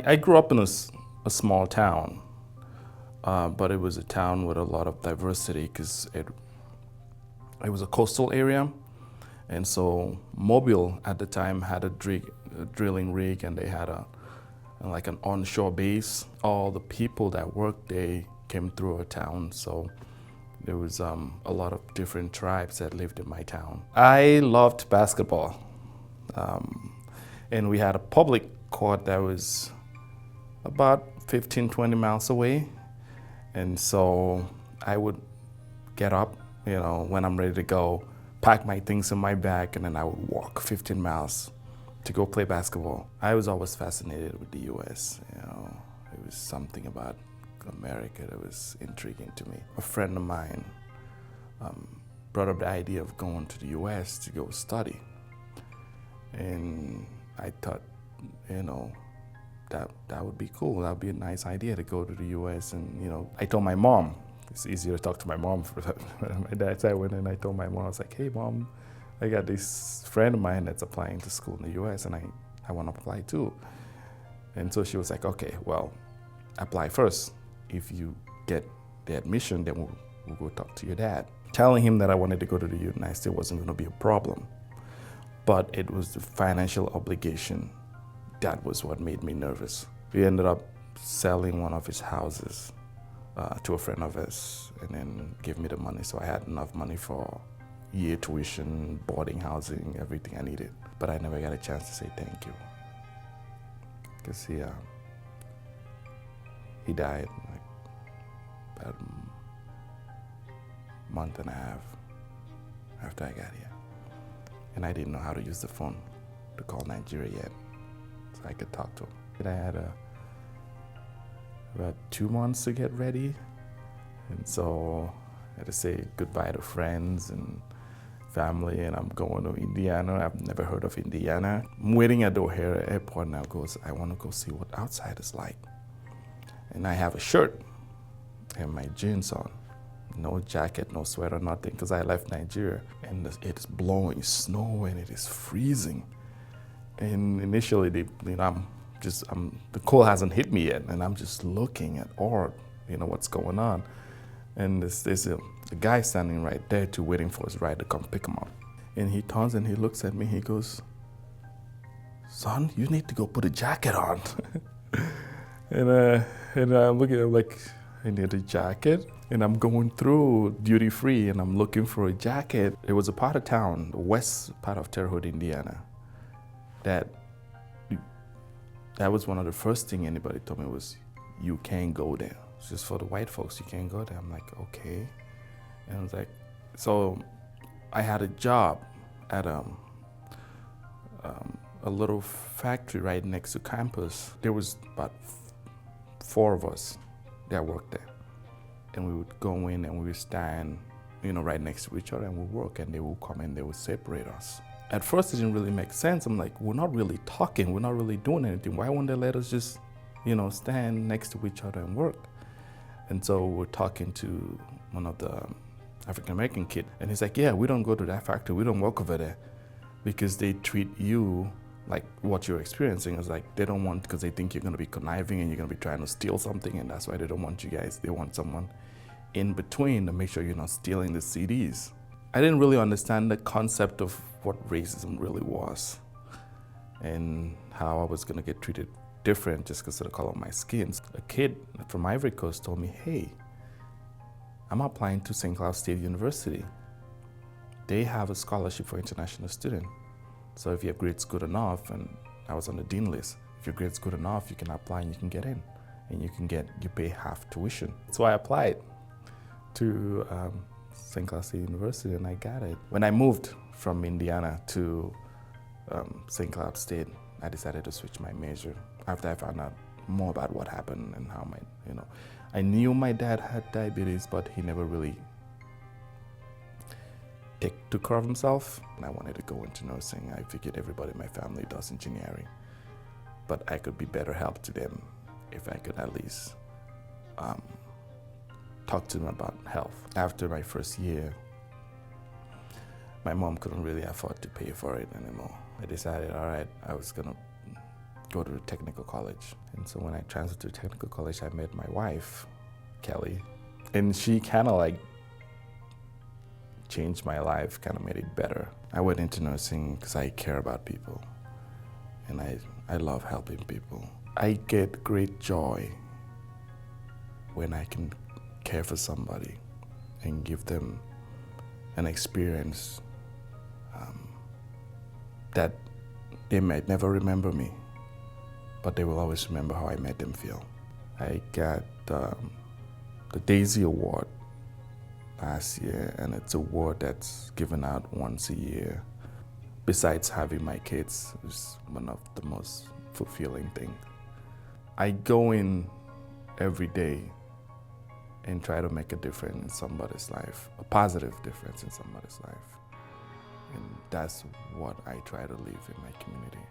I grew up in a small town, but it was a town with a lot of diversity because it was a coastal area. And so Mobile at the time had a drilling rig, and they had like an onshore base. All the people that worked there came through our town, so there was a lot of different tribes that lived in my town. I loved basketball, and we had a public court that was about 15, 20 miles away. And so I would get up, when I'm ready to go, pack my things in my bag, and then I would walk 15 miles to go play basketball. I was always fascinated with the US. It was something about America that was intriguing to me. A friend of mine brought up the idea of going to the US to go study. And I thought, that would be cool. That would be a nice idea to go to the US. And, I told my mom. It's easier to talk to my mom. My dad said, and I told my mom, I was like, hey, Mom, I got this friend of mine that's applying to school in the US, and I want to apply too. And so she was like, okay, well, apply first. If you get the admission, then we'll go talk to your dad. Telling him that I wanted to go to the United States wasn't going to be a problem, but it was the financial obligation that was what made me nervous. We ended up selling one of his houses to a friend of his, and then gave me the money, so I had enough money for year tuition, boarding, housing, everything I needed. But I never got a chance to say thank you, because he died like about a month and a half after I got here, and I didn't know how to use the phone to call Nigeria yet, so I could talk to him. And I had about 2 months to get ready, and so I had to say goodbye to friends and family, and I'm going to Indiana. I've never heard of Indiana. I'm waiting at the O'Hare airport, and I want to go see what outside is like. And I have a shirt and my jeans on, no jacket, no sweater, nothing, because I left Nigeria, and it is blowing snow and it is freezing. And initially, the cold hasn't hit me yet, and I'm just looking at what's going on. And there's a guy standing right there waiting for his ride to come pick him up. And he turns and he looks at me, he goes, son, you need to go put a jacket on. and I'm looking at him like, I need a jacket? And I'm going through duty free and I'm looking for a jacket. It was a part of town, the west part of Terre Haute, Indiana, that was one of the first things anybody told me was, you can't go there. It's just for the white folks, you can't go there. I'm like, okay. And I was like, so I had a job at a little factory right next to campus. There was about 4 of us that worked there. And we would go in and we would stand, right next to each other, and we'd work, and they would come and they would separate us. At first, it didn't really make sense. I'm like, we're not really talking. We're not really doing anything. Why wouldn't they let us just, stand next to each other and work? And so we're talking to one of the African-American kids, and he's like, yeah, we don't go to that factory. We don't work over there because they treat you like what you're experiencing. It's like they don't want, because they think you're going to be conniving and you're going to be trying to steal something, and that's why they don't want you guys. They want someone in between to make sure you're not stealing the CDs. I didn't really understand the concept of what racism really was and how I was going to get treated different just because of the color of my skin. A kid from Ivory Coast told me, hey, I'm applying to St. Cloud State University. They have a scholarship for international students. So if your grade's good enough, and I was on the dean list, if your grade's good enough, you can apply and you can get in. And you pay half tuition. So I applied to St. Cloud State University, and I got it. When I moved from Indiana to St. Cloud State, I decided to switch my major after I found out more about what happened and how I knew my dad had diabetes, but he never really took care of himself. And I wanted to go into nursing. I figured everybody in my family does engineering, but I could be better help to them if I could at least talk to them about health. After my first year, my mom couldn't really afford to pay for it anymore. I decided, all right, I was gonna go to technical college. And so when I transferred to technical college, I met my wife, Kelly, and she kind of like changed my life, kind of made it better. I went into nursing because I care about people, and I love helping people. I get great joy when I can care for somebody and give them an experience that they might never remember me, but they will always remember how I made them feel. I got the Daisy Award last year, and it's an award that's given out once a year. Besides having my kids, it's one of the most fulfilling things. I go in every day and try to make a difference in somebody's life, a positive difference in somebody's life. And that's what I try to live in my community.